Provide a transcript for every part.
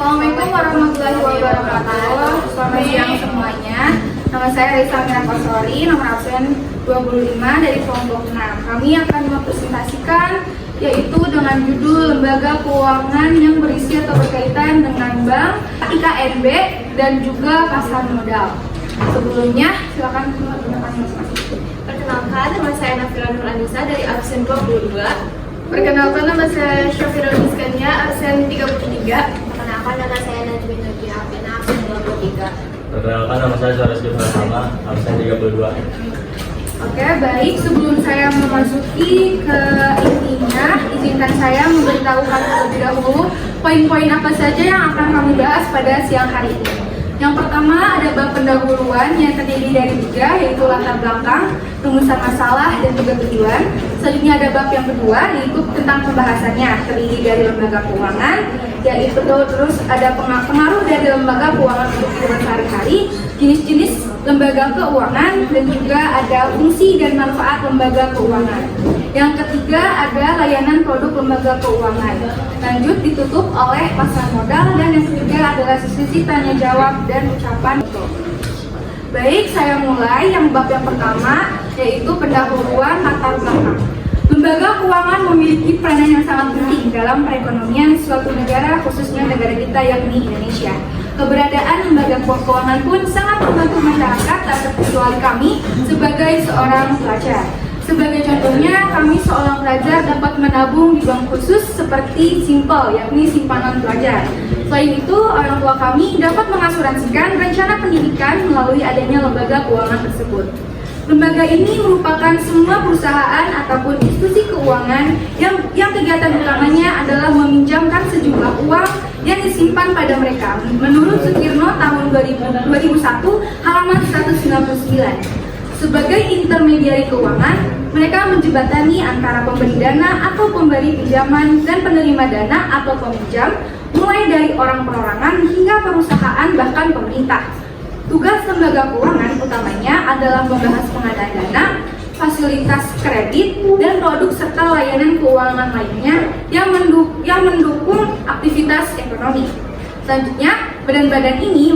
Assalamualaikum warahmatullahi wabarakatuh. Selamat siang semuanya. Nama saya Risa Mirapasori, nomor absen 25 dari kelompok 6. Kami akan mempresentasikan yaitu dengan judul Lembaga Keuangan yang berisi atau berkaitan dengan bank, IKNB, dan juga pasar modal. Sebelumnya, silakan menggunakan masing-masing. Perkenalkan, nama saya Nafila Nur Anissa dari absen 22. Perkenalkan, nama saya Syafira Miskania, absen 33. Perkenalkan, nama saya Najmi Nurjina Abdina, absen 23. Perkenalkan, nama saya Suharis Sama, absen 32. Oke, baik. Sebelum saya memasuki ke intinya, izinkan saya memberitahukan terlebih dahulu poin-poin apa saja yang akan kami bahas pada siang hari ini. Yang pertama ada bab pendahuluan yang terdiri dari 3, yaitu latar belakang, rumusan masalah, dan juga tujuan. Selanjutnya ada bab yang kedua, yaitu tentang pembahasannya, terdiri dari lembaga keuangan, yaitu terus ada pengaruh dari lembaga keuangan untuk kehidupan sehari-hari, jenis-jenis lembaga keuangan, dan juga ada fungsi dan manfaat lembaga keuangan. Yang ketiga ada layanan produk lembaga keuangan. Lanjut ditutup oleh pasar modal, dan yang ketiga adalah sesi tanya jawab dan ucapan. Baik, saya mulai yang bab yang pertama, yaitu pendahuluan latar belakang. Lembaga keuangan memiliki peranan yang sangat penting dalam perekonomian suatu negara, khususnya negara kita yakni Indonesia. Keberadaan lembaga keuangan pun sangat membantu masyarakat, tak terkecuali kami sebagai seorang pelajar. Sebagai contohnya, kami seorang pelajar dapat menabung di bank khusus seperti Simple, yakni simpanan pelajar. Selain itu, orang tua kami dapat mengasuransikan rencana pendidikan melalui adanya lembaga keuangan tersebut. Lembaga ini merupakan semua perusahaan ataupun institusi keuangan yang kegiatan utamanya adalah meminjamkan sejumlah uang yang disimpan pada mereka. Menurut Sutirno tahun 2001 halaman 199. Sebagai intermediari keuangan, mereka menjembatani antara pemberi dana atau pemberi pinjaman dan penerima dana atau peminjam, mulai dari orang perorangan hingga perusahaan bahkan pemerintah. Tugas lembaga keuangan utamanya adalah membahas pengadaan dana, fasilitas kredit, dan produk serta layanan keuangan lainnya yang mendukung aktivitas ekonomi. Selanjutnya, badan-badan ini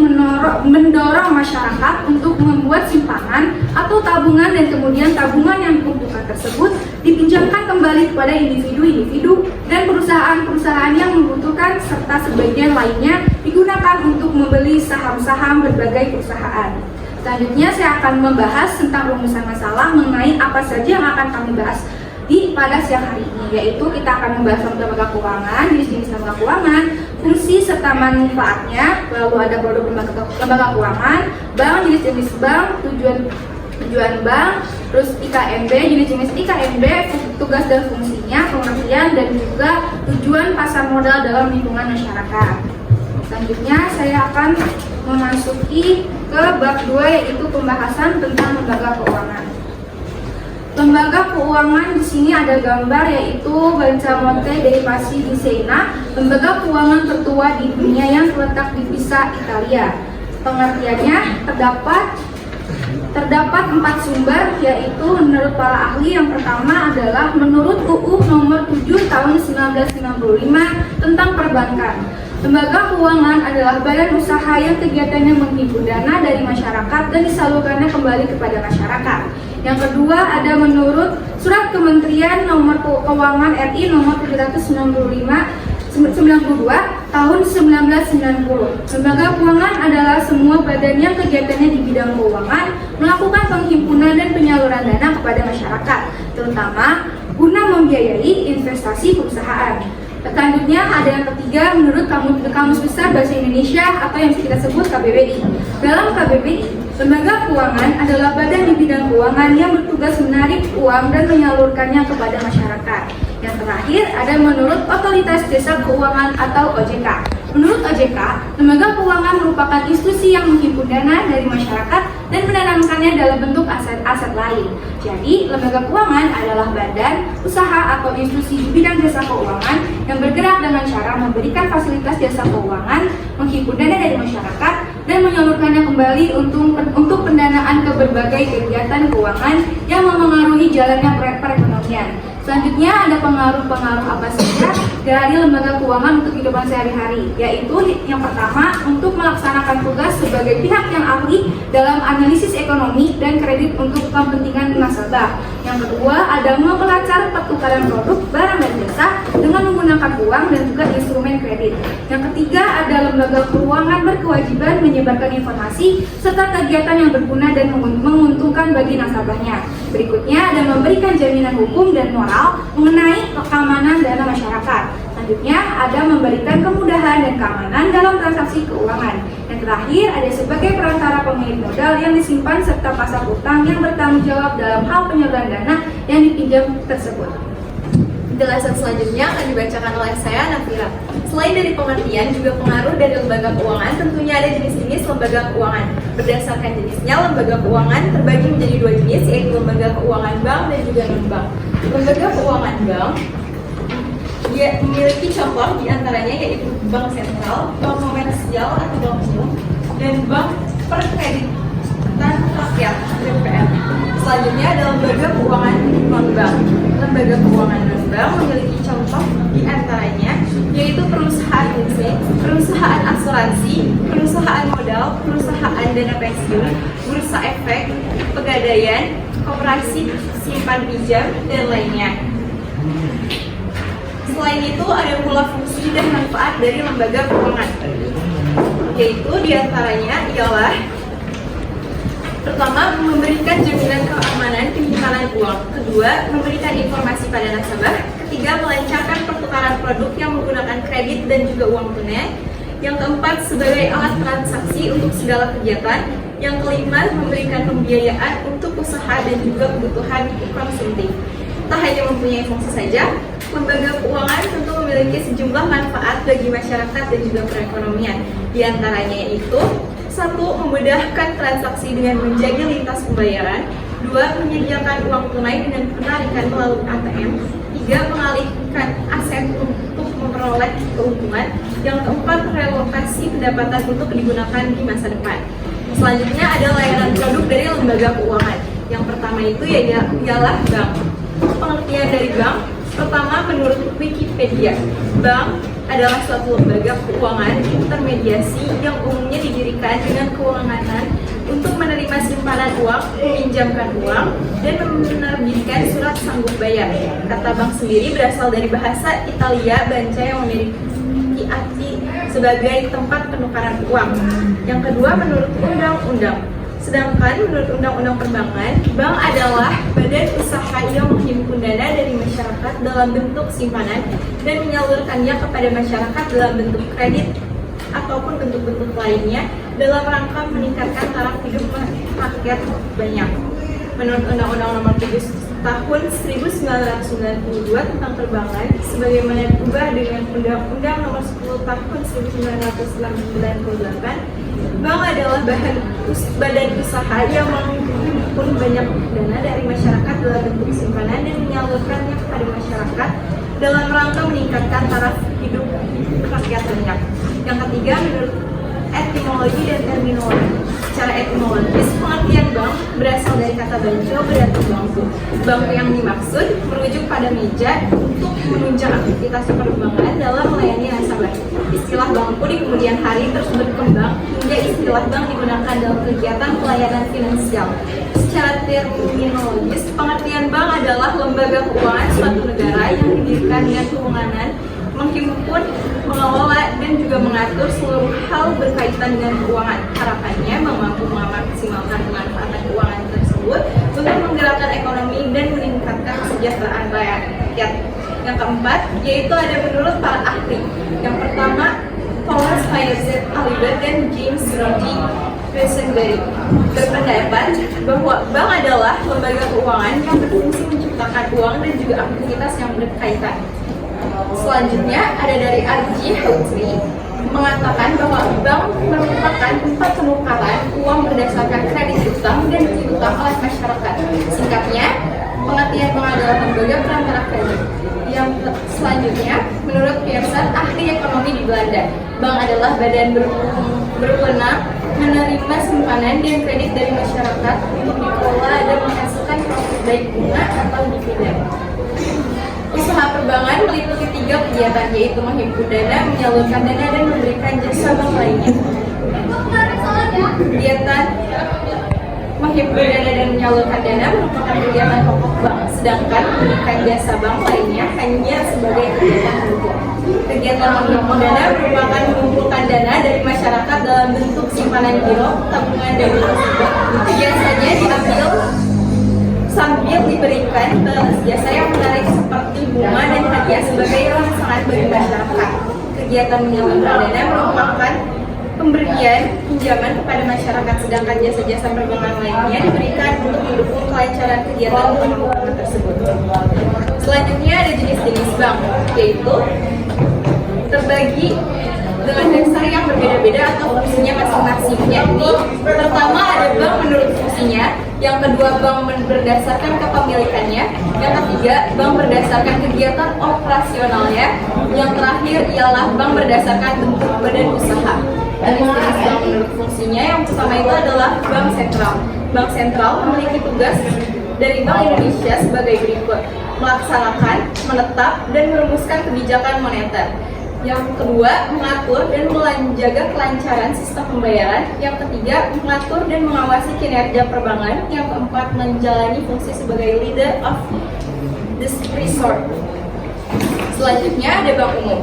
mendorong masyarakat untuk membuat simpanan atau tabungan, dan kemudian tabungan yang dikumpulkan tersebut dipinjamkan kembali kepada individu-individu dan perusahaan-perusahaan yang membutuhkan, serta sebagian lainnya digunakan untuk membeli saham-saham berbagai perusahaan. Selanjutnya, saya akan membahas tentang rumusan masalah mengenai apa saja yang akan kami bahas pada siang hari ini, yaitu kita akan membahas tentang lembaga keuangan, jenis-jenis lembaga keuangan, fungsi serta manfaatnya, lalu ada produk lembaga keuangan, bank, jenis-jenis bank, tujuan bank, terus IKNB, jenis-jenis IKNB, tugas dan fungsinya, pengertian, dan juga tujuan pasar modal dalam lingkungan masyarakat. Selanjutnya saya akan memasuki ke bab 2, yaitu pembahasan tentang lembaga keuangan. Lembaga keuangan di sini ada gambar, yaitu Banca Monte dei Paschi di Siena, lembaga keuangan tertua di dunia yang terletak di Pisa, Italia. Pengertiannya terdapat 4 sumber, yaitu menurut para ahli. Yang pertama adalah menurut UU nomor 7 tahun 1995 tentang perbankan. Lembaga keuangan adalah badan usaha yang kegiatannya menghimpun dana dari masyarakat dan disalurkannya kembali kepada masyarakat. Yang kedua ada menurut Surat Kementerian Nomor Keuangan RI Nomor 792 tahun 1990. Lembaga keuangan adalah semua badan yang kegiatannya di bidang keuangan melakukan penghimpunan dan penyaluran dana kepada masyarakat, terutama guna membiayai investasi perusahaan. Selanjutnya ada yang ketiga menurut Kamus Besar Bahasa Indonesia atau yang kita sebut KBBI. Dalam KBBI, lembaga keuangan adalah badan di bidang keuangan yang bertugas menarik uang dan menyalurkannya kepada masyarakat. Yang terakhir ada menurut Otoritas Jasa Keuangan atau OJK. Menurut OJK, lembaga keuangan merupakan institusi yang menghimpun dana dari masyarakat dan menanamkannya dalam bentuk aset-aset lain. Jadi, lembaga keuangan adalah badan, usaha, atau institusi di bidang jasa keuangan yang bergerak dengan cara memberikan fasilitas jasa keuangan, menghimpun dana dari masyarakat, dan menyalurkannya kembali untuk pendanaan ke berbagai kegiatan keuangan yang memengaruhi jalannya perekonomian. Selanjutnya ada pengaruh-pengaruh apa saja dari lembaga keuangan untuk kehidupan sehari-hari, yaitu yang pertama untuk melaksanakan tugas sebagai pihak yang ahli dalam analisis ekonomi dan kredit untuk kepentingan nasabah. Yang kedua ada mempelajari pertukaran produk, barang dan jasa dengan menggunakan uang dan juga instrumen kredit. Yang ketiga ada lembaga keuangan berkewajiban menyebarkan informasi serta kegiatan yang berguna dan menguntungkan bagi nasabahnya. Berikutnya ada memberikan jaminan hukum dan moral mengenai keamanan dana masyarakat. Selanjutnya ada memberikan kemudahan dan keamanan dalam transaksi keuangan. Yang terakhir ada sebagai perantara pemilik modal yang disimpan serta pasar utang yang bertanggung jawab dalam hal penyaluran dana yang dipinjam tersebut. Penjelasan selanjutnya akan dibacakan oleh saya, Nafira. Selain dari pengertian, juga pengaruh dari lembaga keuangan, tentunya ada jenis-jenis lembaga keuangan. Berdasarkan jenisnya, lembaga keuangan terbagi menjadi dua jenis, yaitu lembaga keuangan bank dan juga non-bank. Lembaga keuangan bank dia memiliki contoh diantaranya yaitu bank sentral, bank komersial atau bank umum, dan bank perkreditan rakyat (BPR). Selanjutnya ada lembaga keuangan non-bank. Lembaga keuangan non-bank memiliki contoh diantaranya yaitu perusahaan leasing, perusahaan asuransi, perusahaan modal, perusahaan dana pensiun, bursa efek, pegadaian, koperasi simpan pinjam, dan lainnya. Selain itu ada pula fungsi dan manfaat dari lembaga keuangan, yaitu diantaranya ialah pertama, memberikan jaminan keamanan penyimpanan uang. Kedua, memberikan informasi pada nasabah. Ketiga, melancarkan pertukaran produk yang menggunakan kredit dan juga uang tunai. Yang keempat, sebagai alat transaksi untuk segala kegiatan. Yang kelima, memberikan pembiayaan untuk usaha dan juga kebutuhan konsumtif. Tak hanya mempunyai fungsi saja, lembaga keuangan tentu memiliki sejumlah manfaat bagi masyarakat dan juga perekonomian. Di antaranya yaitu: 1. Memudahkan transaksi dengan menjaga lintas pembayaran. 2. Menyediakan uang tunai dengan penarikan melalui ATM. 3. Mengalihkan aset untuk memperoleh keuntungan. Yang keempat, relokasi pendapatan untuk digunakan di masa depan. Selanjutnya ada layanan produk dari lembaga keuangan. Yang pertama itu ialah bank. Pengertian dari bank: pertama, menurut Wikipedia, bank adalah suatu lembaga keuangan intermediasi yang umumnya didirikan dengan kewenangan untuk menerima simpanan uang, meminjamkan uang, dan menerbitkan surat sanggup bayar. Kata bank sendiri berasal dari bahasa Italia banca yang memiliki arti sebagai tempat penukaran uang. Yang kedua, menurut undang-undang. Sedangkan menurut Undang-Undang Perbankan, bank adalah badan usaha yang menghimpun dana dari masyarakat dalam bentuk simpanan dan menyalurkannya kepada masyarakat dalam bentuk kredit ataupun bentuk-bentuk lainnya dalam rangka meningkatkan taraf hidup rakyat banyak. Menurut Undang-Undang Nomor 7 Tahun 1992 tentang Perbankan, sebagaimana diubah dengan Undang-Undang Nomor 10 Tahun 1998, bank adalah badan usaha yang menghimpun banyak dana dari masyarakat dalam bentuk simpanan dan menyalurkannya kepada masyarakat dalam rangka meningkatkan taraf hidup rakyat banyak. Yang ketiga, menurut etimologi dan terminologi. Secara etimologis, pengertian bank berasal dari kata banco berarti bangku. Bangku yang dimaksud merujuk pada meja untuk menunjang aktivitas perbankan dalam melayani nasabah. Istilah bangku di kemudian hari terus berkembang hingga istilah bank digunakan dalam kegiatan pelayanan finansial. Secara terminologis, pengertian bank adalah lembaga keuangan suatu negara yang didirikan dengan kewenangan menghimpun, mengelola, dan juga mengatur seluruh hal berkaitan dengan keuangan. Harapannya mampu memaksimalkan pemanfaatan keuangan tersebut untuk menggerakkan ekonomi dan meningkatkan kesejahteraan rakyat. Yang keempat, yaitu ada menurut para ahli. Yang pertama, Thomas Fayette Aliber dan James Roddy Rosenberry berpendapat bahwa bank adalah lembaga keuangan yang berfungsi menciptakan uang dan juga aktivitas yang berkaitan. Selanjutnya ada dari R.J. Hawtrey mengatakan bahwa bank merupakan tempat penukaran uang berdasarkan kredit utang dan piutang oleh masyarakat. Singkatnya, pengertian bank adalah lembaga perantara kredit. Yang selanjutnya, menurut Pearson, ahli ekonomi di Belanda, bank adalah badan berwenang menerima simpanan dan kredit dari masyarakat untuk dikelola dan menghasilkan profit baik bunga atau dividen. Usaha perbankan meliputi 3 kegiatan, yaitu menghimpun dana, menyalurkan dana, dan memberikan jasa bank lainnya. Kegiatan menghimpun dana dan menyalurkan dana merupakan kegiatan pokok bank, sedangkan memberikan jasa bank lainnya hanya sebagai kegiatan pendukung. Kegiatan menghimpun dana merupakan mengumpulkan dana dari masyarakat dalam bentuk simpanan giro, tabungan, dan deposito. Biasanya diambil sambil diberikan balas jasa yang menarik seperti bunga dan hadiah sebagai rangsangan bagi masyarakat. Kegiatan menyalurkan dana merupakan pemberian pinjaman kepada masyarakat, sedangkan jasa-jasa perbankan lainnya diberikan untuk mendukung kelancaran kegiatan perbankan tersebut. Selanjutnya ada jenis-jenis bank, yaitu terbagi dengan dasar yang berbeda-beda atau fungsinya masing-masing. Yakni pertama ada bank menurut fungsinya, yang kedua bank berdasarkan kepemilikannya, yang ketiga bank berdasarkan kegiatan operasionalnya, yang terakhir ialah bank berdasarkan bentuk badan usaha. Jenis-jenis bank menurut fungsinya yang pertama itu adalah bank sentral. Bank sentral memiliki tugas dari Bank Indonesia sebagai berikut: melaksanakan, menetap, dan merumuskan kebijakan moneter. Yang kedua, mengatur dan menjaga kelancaran sistem pembayaran. Yang ketiga, mengatur dan mengawasi kinerja perbankan. Yang keempat, menjalani fungsi sebagai leader of this resort. Selanjutnya ada bank umum.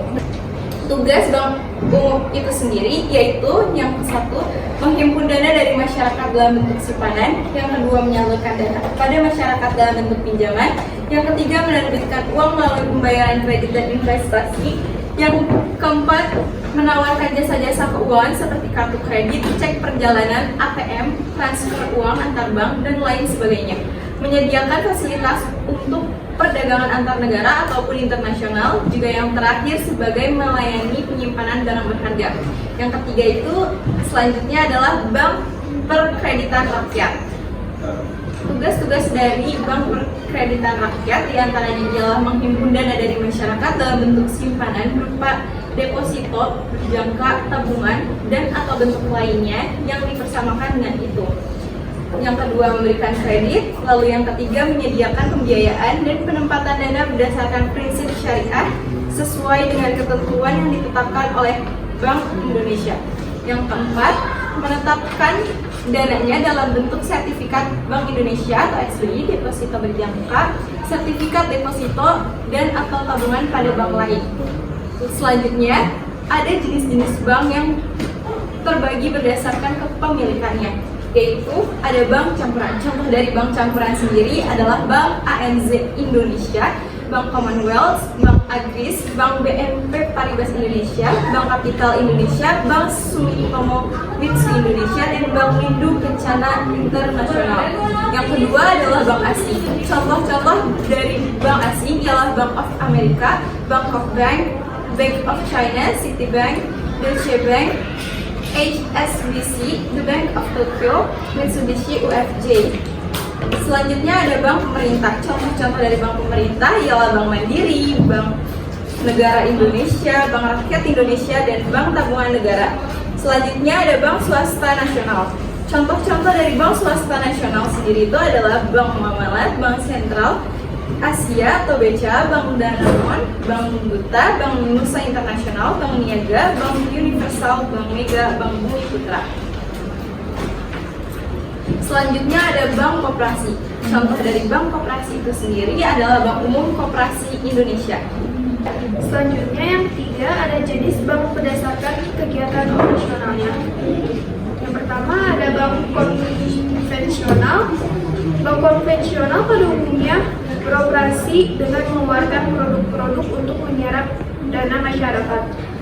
Tugas bank umum itu sendiri yaitu yang satu, menghimpun dana dari masyarakat dalam bentuk simpanan. Yang kedua, menyalurkan dana kepada masyarakat dalam bentuk pinjaman. Yang ketiga, menerbitkan uang melalui pembayaran kredit dan investasi. Yang keempat, menawarkan jasa-jasa keuangan seperti kartu kredit, cek perjalanan, ATM, transfer uang antar bank, dan lain sebagainya. Menyediakan fasilitas untuk perdagangan antar negara ataupun internasional. Juga yang terakhir sebagai melayani penyimpanan barang berharga. Yang ketiga itu selanjutnya adalah bank perkreditan rakyat. Tugas-tugas dari bank perkreditan rakyat diantaranya ialah menghimpun dana dari masyarakat dalam bentuk simpanan berupa deposito, berjangka, tabungan, dan atau bentuk lainnya yang dipersamakan dengan itu. Yang kedua, memberikan kredit. Lalu yang ketiga, menyediakan pembiayaan dan penempatan dana berdasarkan prinsip syariah sesuai dengan ketentuan yang ditetapkan oleh Bank Indonesia. Yang keempat, menetapkan dananya dalam bentuk sertifikat Bank Indonesia atau SBI, deposito berjangka, sertifikat deposito, dan atau tabungan pada bank lain. Selanjutnya, ada jenis-jenis bank yang terbagi berdasarkan kepemilikannya, yaitu ada bank campuran. Contoh dari bank campuran sendiri adalah Bank ANZ Indonesia, Bank Commonwealth, Bank Agris, Bank BNP Paribas Indonesia, Bank Kapital Indonesia, Bank Sumitomo Mitsui Indonesia, dan Bank Lindo Kencana Internasional. Yang kedua adalah bank asing. Contoh-contoh dari bank asing ialah Bank of America, Bank of Bank of China, Citibank, Deutsche Bank, HSBC, The Bank of Tokyo, Mitsubishi UFJ. Selanjutnya ada bank pemerintah. Contoh-contoh dari bank pemerintah ialah Bank Mandiri, Bank Negara Indonesia, Bank Rakyat Indonesia, dan Bank Tabungan Negara. Selanjutnya ada bank swasta nasional. Contoh-contoh dari bank swasta nasional sendiri itu adalah Bank Muamalat, Bank Sentral Asia atau BCA, Bank Danamon, Bank Buta, Bank Nusa Internasional, Bank Niaga, Bank Universal, Bank Mega, Bank Bumi Putra. Selanjutnya ada bank koperasi. Contoh dari bank koperasi itu sendiri adalah Bank Umum Koperasi Indonesia. Selanjutnya yang ketiga ada jenis bank berdasarkan kegiatan operasionalnya. Yang pertama ada bank konvensional. Bank konvensional pada umumnya beroperasi dengan mengeluarkan produk-produk untuk menyerap dana masyarakat,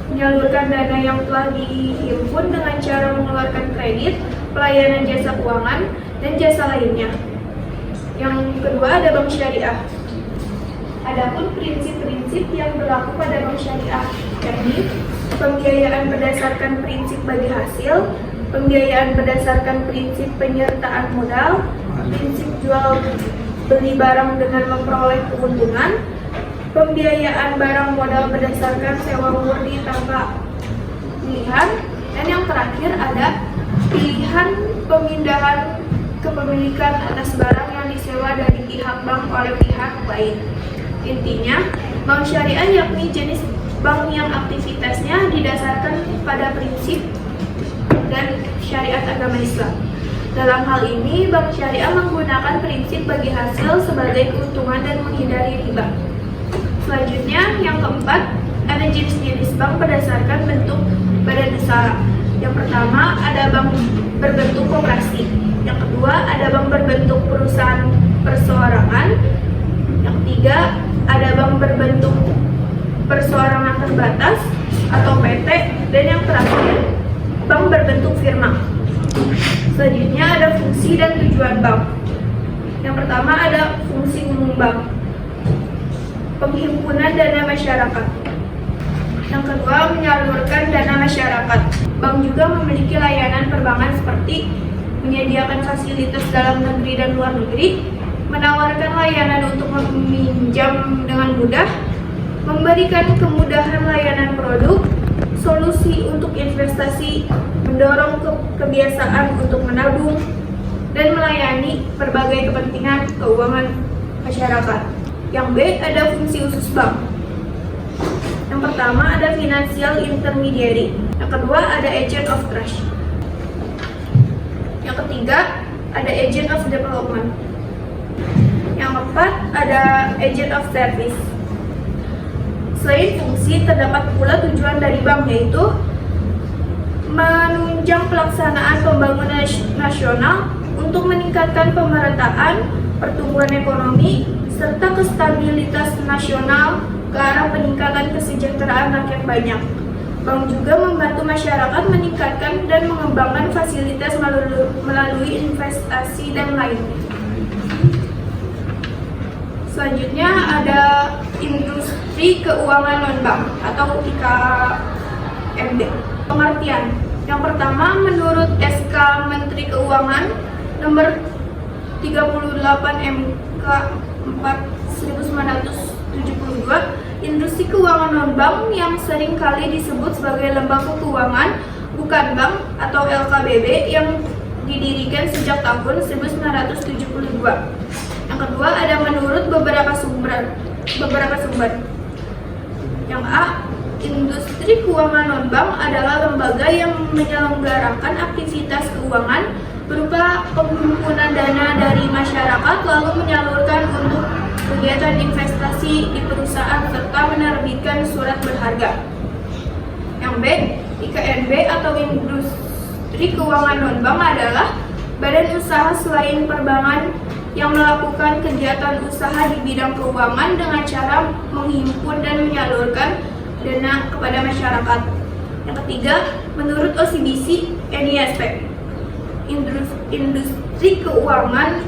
menyalurkan dana yang telah dihimpun dengan cara mengeluarkan kredit, pelayanan jasa keuangan, dan jasa lainnya. Yang kedua ada bank syariah. Adapun prinsip-prinsip yang berlaku pada bank syariah, yakni pembiayaan berdasarkan prinsip bagi hasil, pembiayaan berdasarkan prinsip penyertaan modal, prinsip jual beli barang dengan memperoleh keuntungan, pembiayaan barang modal berdasarkan sewa murni tanpa pilihan, dan yang terakhir ada pilihan pemindahan kepemilikan atas barang yang disewa dari pihak bank oleh pihak lain. Intinya, bank syariah yakni jenis bank yang aktivitasnya didasarkan pada prinsip dan syariat agama Islam. Dalam hal ini, bank syariah menggunakan prinsip bagi hasil sebagai keuntungan dan menghindari riba. Selanjutnya, yang keempat, ada jenis-jenis bank berdasarkan bentuk badan usaha. Yang pertama, ada bank berbentuk koperasi. Yang kedua, ada bank berbentuk perusahaan perseorangan. Yang ketiga, ada bank berbentuk perseorangan terbatas atau PT. Dan yang terakhir, bank berbentuk firma. Selanjutnya ada fungsi dan tujuan bank. Yang pertama ada fungsi umum bank, penghimpunan dana masyarakat. Yang kedua, menyalurkan dana masyarakat. Bank juga memiliki layanan perbankan seperti menyediakan fasilitas dalam negeri dan luar negeri, menawarkan layanan untuk meminjam dengan mudah, memberikan kemudahan layanan produk, solusi untuk investasi, mendorong kebiasaan untuk menabung, dan melayani berbagai kepentingan keuangan masyarakat. Yang B, ada fungsi khusus bank. Yang pertama ada financial intermediary. Yang kedua ada agent of trust. Yang ketiga ada agent of development. Yang keempat ada agent of service. Selain fungsi, terdapat pula tujuan dari bank, yaitu menunjang pelaksanaan pembangunan nasional untuk meningkatkan pemerataan, pertumbuhan ekonomi, serta kestabilitas nasional ke arah peningkatan kesejahteraan rakyat banyak. Bank juga membantu masyarakat meningkatkan dan mengembangkan fasilitas melalui investasi dan lainnya. Selanjutnya ada industri keuangan non-bank atau IKNB. Pengertian. Yang pertama, menurut SK Menteri Keuangan nomor 38 MK 4/1972, industri keuangan non-bank yang sering kali disebut sebagai lembaga keuangan bukan bank atau LKBB yang didirikan sejak tahun 1972. Yang kedua ada menurut beberapa sumber. Yang A, industri keuangan non-bank adalah lembaga yang menyelenggarakan aktivitas keuangan berupa penghimpunan dana dari masyarakat lalu menyalurkan untuk kegiatan investasi di perusahaan serta menerbitkan surat berharga. Yang B, IKNB atau industri keuangan non-bank adalah badan usaha selain perbankan yang melakukan kegiatan usaha di bidang keuangan dengan cara menghimpun dan menyalurkan dana kepada masyarakat. Yang ketiga, menurut OCBC NISP, industri keuangan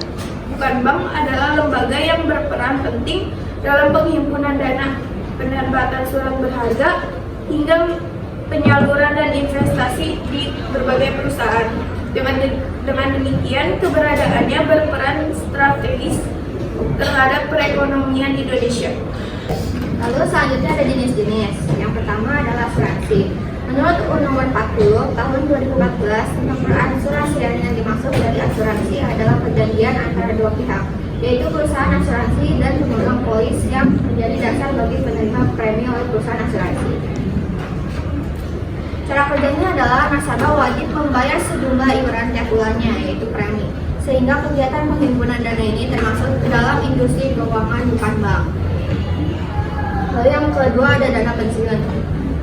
bukan bank adalah lembaga yang berperan penting dalam penghimpunan dana, penerbitan surat berharga, hingga penyaluran dan investasi di berbagai perusahaan. Dengan demikian, keberadaannya berperan strategis terhadap perekonomian Indonesia. Lalu selanjutnya ada jenis-jenis. Yang pertama adalah asuransi. Menurut UU Nomor 40 Tahun 2014 tentang perasuransian, yang dimaksud dari asuransi adalah perjanjian antara dua pihak, yaitu perusahaan asuransi dan pemegang polis yang menjadi dasar bagi penerima premi oleh perusahaan asuransi. Cara kerjanya adalah nasabah wajib membayar sejumlah iuran tiap bulannya, yaitu premi, sehingga kegiatan penghimpunan dana ini termasuk ke dalam industri keuangan bukan bank. Lalu yang kedua ada dana pensiun.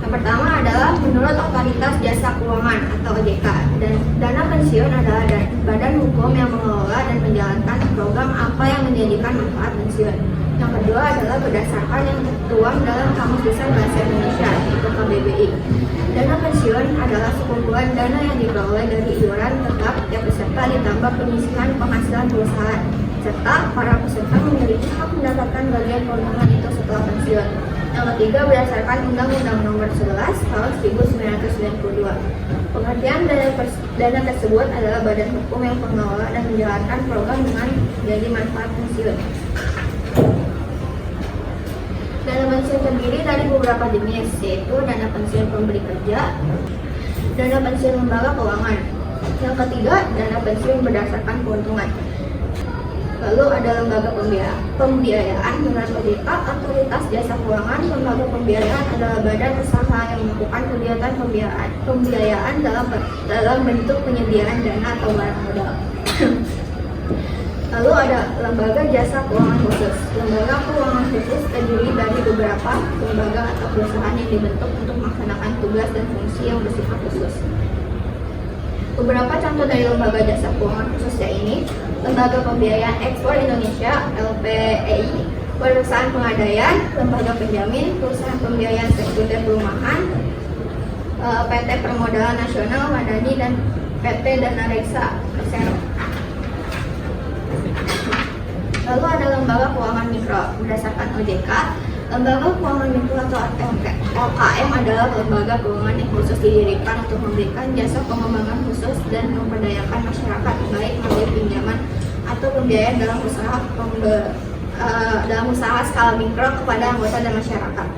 Yang pertama adalah menurut Otoritas Jasa Keuangan atau OJK, dan dana pensiun adalah badan hukum yang mengelola dan menjalankan program apa yang menjadikan manfaat pensiun. Yang kedua adalah berdasarkan yang tertuang dalam Kamus Besar Bahasa Indonesia, yaitu KBBI. Dana pensiun adalah sekumpulan dana yang diperoleh dari iuran tetap tiap peserta ditambah penyisihan penghasilan perusahaan, serta para peserta memiliki hak mendapatkan bagian keuntungan itu setelah pensiun. Yang ketiga berdasarkan Undang-Undang Nomor 11 Tahun 1992. Pengertian dana tersebut adalah badan hukum yang mengelola dan menjalankan program dengan jadi manfaat pensiun. Dana pensiun terdiri dari beberapa jenis, yaitu dana pensiun pemberi kerja, dana pensiun lembaga keuangan. Yang ketiga, dana pensiun berdasarkan keuntungan. Lalu ada lembaga pembiayaan dengan OJK, otoritas jasa keuangan. Lembaga pembiayaan adalah badan usaha yang melakukan kegiatan pembiayaan dalam bentuk penyediaan dana atau barang modal. Lalu ada lembaga jasa keuangan khusus. Lembaga keuangan khusus terdiri dari beberapa lembaga atau perusahaan yang dibentuk untuk melaksanakan tugas dan fungsi yang bersifat khusus. Beberapa contoh dari lembaga jasa keuangan khususnya ini: Lembaga Pembiayaan Ekspor Indonesia (LPEI), perusahaan pengadaian, lembaga penjamin, perusahaan pembiayaan sekunder perumahan, PT Permodalan Nasional Madani, dan PT Dana Reksa Persero. Lalu ada lembaga keuangan mikro berdasarkan OJK. Lembaga keuangan mikro atau LKM adalah lembaga keuangan yang khusus didirikan untuk memberikan jasa pengembangan khusus dan memperdayakan masyarakat, baik melalui pinjaman atau pembiayaan dalam usaha skala mikro kepada anggota dan masyarakat.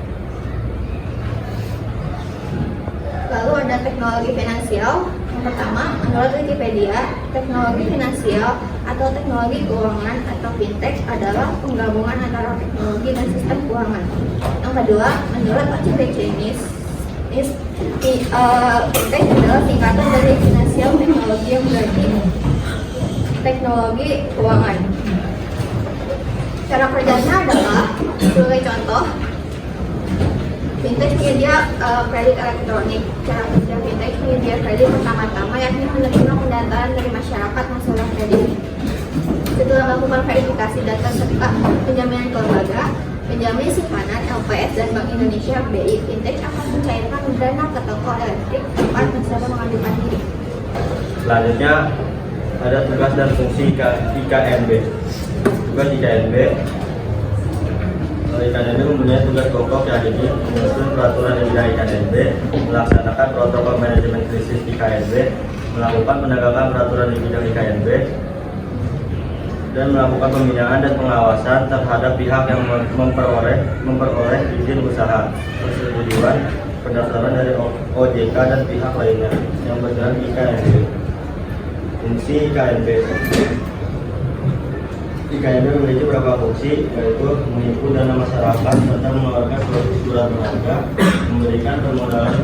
Lalu ada teknologi finansial. Yang pertama, menurut Wikipedia, teknologi finansial atau teknologi keuangan atau fintech adalah penggabungan antara teknologi dan sistem keuangan. Yang kedua, menurut OJK Chinese, fintech adalah singkatan dari financial teknologi yang berarti teknologi keuangan. Cara kerjanya adalah, sebagai contoh, fintech penyedia kredit elektronik. Cara kerja fintech penyedia kredit pertama-tama yakni menerima pendataan dari masyarakat masalah kredit. Setelah melakukan verifikasi data serta penjaminan ke lembaga, penjamin simpanan LPS dan Bank Indonesia (BI), fintech akan mencairkan dana ke toko elektrik tempat nasabah mengajukan diri. Selanjutnya ada tugas dan fungsi IKNB. Tugas IKNB mempunyai tugas pokok yakni menyusun peraturan di bidang IKNB, melaksanakan protokol manajemen krisis IKNB, melakukan penegakan peraturan di bidang IKNB, dan melakukan pembinaan dan pengawasan terhadap pihak yang memperoleh izin usaha, persetujuan, pendaftaran dari OJK dan pihak lainnya yang bergerak di IKNB. Fungsi IKNB. IKNB memiliki beberapa fungsi, yaitu menghimpun dana masyarakat serta mengeluarkan surat berharga, memberikan permodalan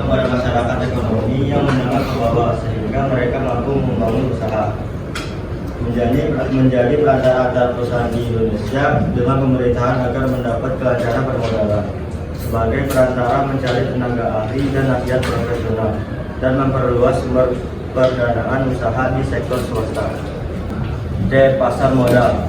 kepada masyarakat ekonomi yang menengah ke bawah sehingga mereka mampu membangun usaha, menjadi perantara antar perusahaan di Indonesia dengan pemerintahan agar mendapat kelancaran permodalan, sebagai perantara mencari tenaga ahli dan nasihat profesional, dan memperluas sumber pendanaan usaha di sektor swasta. D. Pasar modal.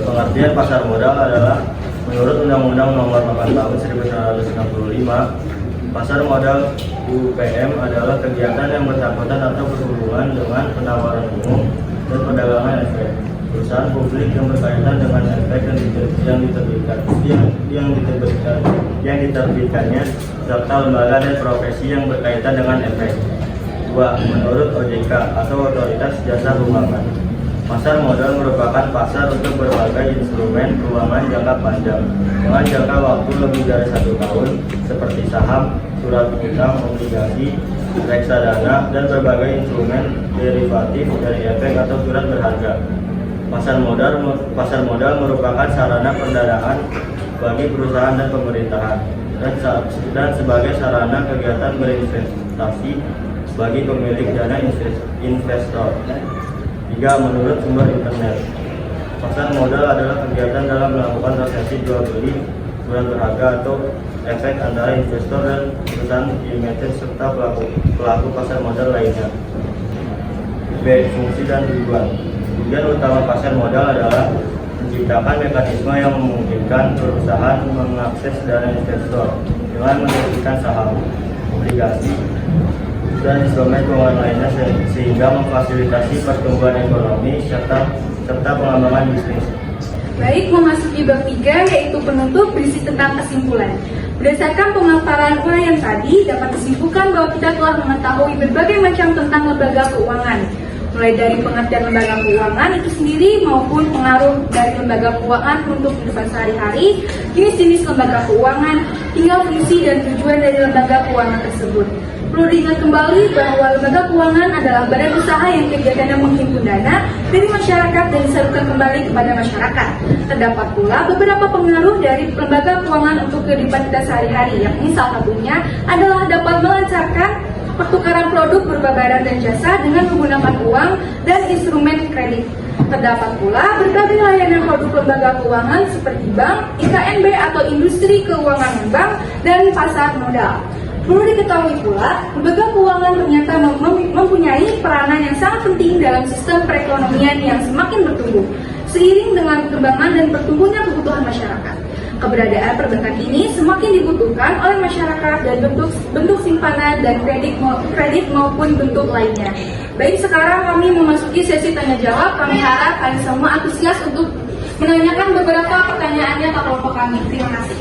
Pengertian pasar modal adalah menurut Undang-Undang Nomor 8 Tahun 1965, pasar modal UPM adalah kegiatan yang bersangkutan atau berhubungan dengan penawaran umum dan perdagangan efek perusahaan publik yang berkaitan dengan efek yang diterbitkannya serta lembaga dan profesi yang berkaitan dengan efek. 2. Menurut OJK atau Otoritas Jasa Keuangan, pasar modal merupakan pasar untuk berbagai instrumen keuangan jangka panjang dengan jangka waktu lebih dari 1 tahun seperti saham, surat utang, obligasi, reksadana, dan berbagai instrumen derivatif dari efek atau surat berharga. Pasar modal merupakan sarana pendanaan bagi perusahaan dan pemerintahan dan sebagai sarana kegiatan berinvestasi bagi pemilik dana investor. 3. Menurut sumber internet, pasar modal adalah kegiatan dalam melakukan transaksi jual beli surat berharga atau efek antara investor dan perusahaan emiten serta pelaku pasar modal lainnya. B. Fungsi dan tujuan. Tujuan utama pasar modal adalah menciptakan mekanisme yang memungkinkan perusahaan mengakses dana investor dengan menerbitkan saham, obligasi, dan instrumen keuangan lainnya sehingga memfasilitasi pertumbuhan ekonomi serta pengembangan bisnis. Baik, memasuki bab 3 yaitu penutup berisi tentang kesimpulan. Berdasarkan pemaparan uraian tadi, dapat disimpulkan bahwa kita telah mengetahui berbagai macam tentang lembaga keuangan, mulai dari pengertian lembaga keuangan itu sendiri maupun pengaruh dari lembaga keuangan untuk kehidupan sehari-hari, jenis-jenis lembaga keuangan, hingga fungsi dan tujuan dari lembaga keuangan tersebut. Perlu diingat kembali bahwa lembaga keuangan adalah badan usaha yang kegiatannya menghimpun dana dari masyarakat dan disalurkan kembali kepada masyarakat. Terdapat pula beberapa pengaruh dari lembaga keuangan untuk kehidupan kita sehari-hari, yakni salah satunya adalah dapat melancarkan pertukaran produk berupa barang dan jasa dengan menggunakan uang dan instrumen kredit. Terdapat pula berbagai layanan produk lembaga keuangan seperti bank, IKNB atau industri keuangan bank, dan pasar modal. Perlu diketahui pula, lembaga keuangan ternyata mempunyai peranan yang sangat penting dalam sistem perekonomian yang semakin bertumbuh, seiring dengan perkembangan dan pertumbuhnya kebutuhan masyarakat. Keberadaan perbankan ini semakin dibutuhkan oleh masyarakat dan bentuk simpanan dan kredit maupun bentuk lainnya. Baik, sekarang kami memasuki sesi tanya jawab. Kami harap kalian semua antusias untuk menanyakan beberapa pertanyaannya ke kelompok kami. Terima kasih.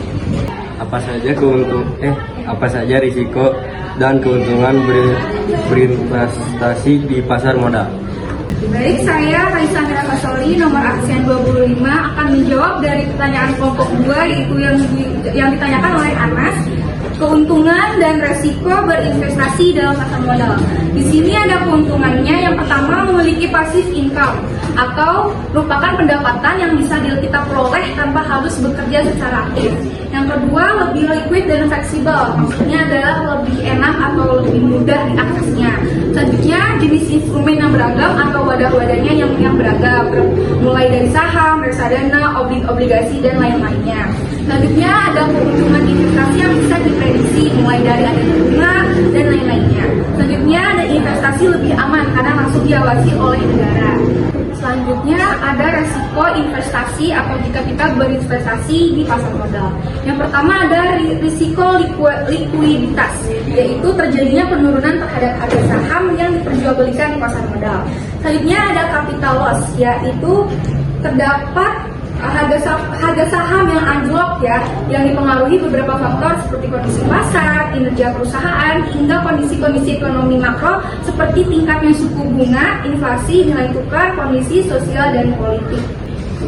Apa saja risiko dan keuntungan berinvestasi di pasar modal? Baik, saya Raisa Mira Fasoli, nomor absen 25 akan menjawab dari pertanyaan kelompok 2, yaitu yang ditanyakan oleh Anas. Keuntungan dan resiko berinvestasi dalam pasar modal. Di sini ada keuntungannya. Yang pertama, memiliki passive income atau merupakan pendapatan yang bisa kita peroleh tanpa harus bekerja secara aktif. Yang kedua, lebih liquid dan fleksibel. Maksudnya adalah lebih enak atau lebih mudah diaksesnya. Selanjutnya, jenis instrumen yang beragam atau wadah-wadahnya yang beragam, mulai dari saham, reksadana, obligasi, dan lain-lainnya. Selanjutnya, ada keuntungan investasi yang bisa diprediksi, mulai dari ada bunga dan lain-lainnya. Selanjutnya, ada investasi lebih aman karena langsung diawasi oleh negara. Selanjutnya, ada resiko investasi atau jika kita berinvestasi di pasar modal. Yang pertama ada risiko likuiditas, yaitu terjadinya penurunan terhadap harga saham yang diperjualbelikan di pasar modal. Selanjutnya ada capital loss, yaitu terdapat harga saham yang anjlok yang dipengaruhi beberapa faktor seperti kondisi pasar, kinerja perusahaan, hingga kondisi-kondisi ekonomi makro seperti tingkatnya suku bunga, inflasi, nilai tukar, kondisi sosial dan politik.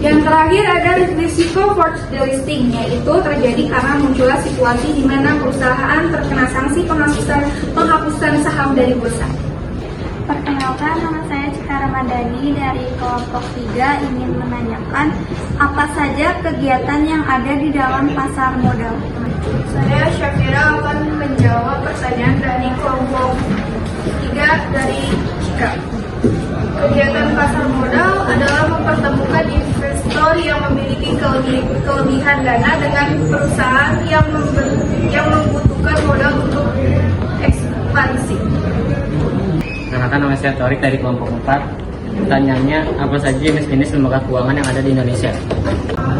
Yang terakhir ada risiko forced delisting, yaitu terjadi karena munculnya situasi di mana perusahaan terkena sanksi penghapusan saham dari bursa. Perkenalkan, nama saya Cika Ramadhani dari kelompok 3 ingin menanyakan apa saja kegiatan yang ada di dalam pasar modal. Saya Syafira akan menjawab pertanyaan dari kelompok 3 dari Cika. Kegiatan pasar modal adalah mempertemukan investor yang memiliki kelebihan dana dengan perusahaan yang membutuhkan modal untuk ekspansi. Perkenalkan, nama saya Torik dari kelompok 4. Pertanyaannya, apa saja jenis-jenis lembaga keuangan yang ada di Indonesia?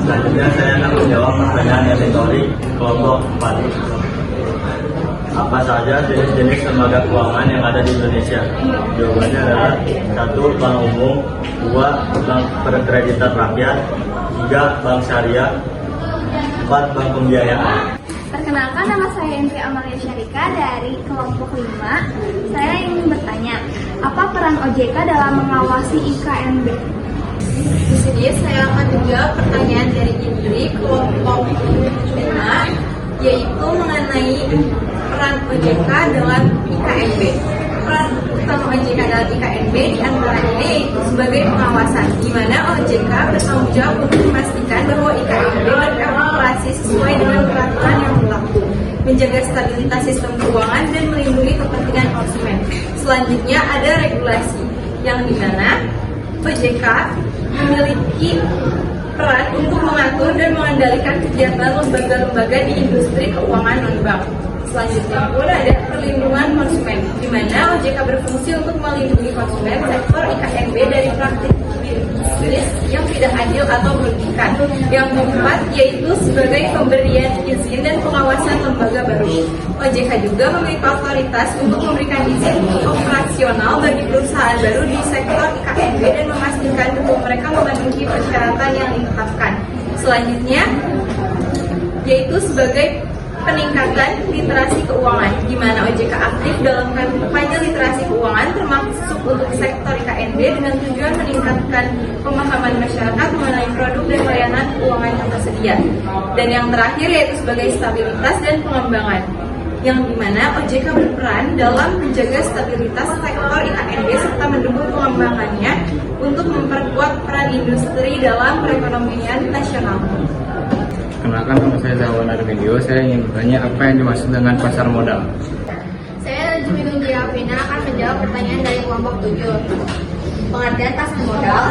Selanjutnya saya akan menjawab pertanyaan dari Torik, kelompok 4. Apa saja jenis-jenis lembaga keuangan yang ada di Indonesia? Jawabannya adalah 1. Bank umum, 2. Bank perkreditan rakyat, 3. Bank syariah, 4. Bank pembiayaan. Perkenalkan, nama saya Indri Amalia Syarika dari kelompok 5. Saya ingin bertanya, apa peran OJK dalam mengawasi IKNB? Di sini saya akan menjawab pertanyaan dari Indri, kelompok 5, yaitu mengenai peran OJK dalam IKNB. Peran utama OJK dalam IKNB diantaranya yaitu sebagai pengawasan, di mana OJK bertanggung jawab untuk memastikan bahwa IKNB beroperasi sesuai dengan peraturan yang berlaku, menjaga stabilitas sistem keuangan dan melindungi kepentingan konsumen. Selanjutnya ada regulasi, yang dimana OJK memiliki peran untuk mengatur dan mengendalikan kegiatan lembaga-lembaga di industri keuangan non-bank. Selanjutnya pun ada perlindungan konsumen, di mana OJK berfungsi untuk melindungi konsumen sektor IKNB dari praktik bisnis yang tidak adil atau merugikan. Yang keempat yaitu sebagai pemberian izin dan pengawasan lembaga baru. OJK juga memiliki otoritas untuk memberikan izin operasional bagi perusahaan baru di sektor IKNB dan memastikan bahwa mereka memenuhi persyaratan yang ditetapkan. Selanjutnya yaitu sebagai peningkatan literasi keuangan, di mana OJK aktif dalam kampanye literasi keuangan termasuk untuk sektor IKNB dengan tujuan meningkatkan pemahaman masyarakat mengenai produk dan layanan keuangan yang tersedia. Dan yang terakhir yaitu sebagai stabilitas dan pengembangan. yang dimana OJK berperan dalam menjaga stabilitas sektor IKNB serta mendukung pengembangannya untuk memperkuat peran industri dalam perekonomian nasional. Kenalkan, nama saya Zawan Arvidio. Saya ingin bertanya apa yang dimaksud dengan pasar modal. Saya Juminun Jirafina akan menjawab pertanyaan dari kelompok 7. Pengertian pasar modal,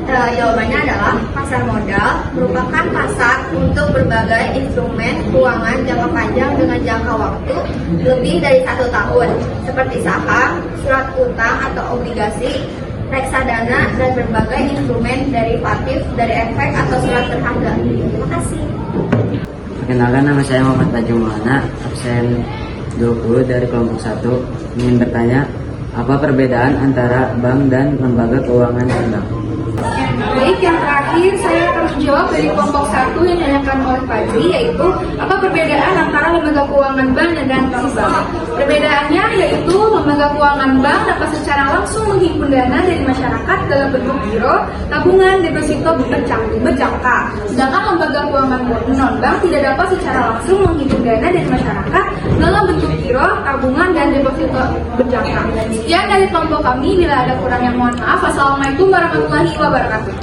jawabannya adalah pasar modal merupakan pasar untuk berbagai instrumen keuangan jangka panjang dengan jangka waktu lebih dari 1 tahun, seperti saham, surat utang atau obligasi, reksadana, dan berbagai instrumen derivatif dari efek atau surat berharga. Terima kasih. Perkenalkan, nama saya Muhammad Baju Maulana, absen 20 dari kelompok 1. Ingin bertanya, apa perbedaan antara bank dan lembaga keuangan non-bank? Baik, yang terakhir saya akan menjawab dari kelompok 1 yang ditanyakan oleh Fadli, yaitu apa perbedaan antara lembaga keuangan bank dan bank. Perbedaannya yaitu lembaga keuangan bank dapat secara langsung menghimpun dana dari masyarakat dalam bentuk giro, tabungan, deposito berjangka. Sedangkan lembaga keuangan non-bank tidak dapat secara langsung menghimpun dana dari masyarakat dalam bentuk giro, tabungan, dan deposito berjangka. Sekian dari kelompok kami, bila ada kurangnya mohon maaf. Wassalamualaikum warahmatullahi wabarakatuh.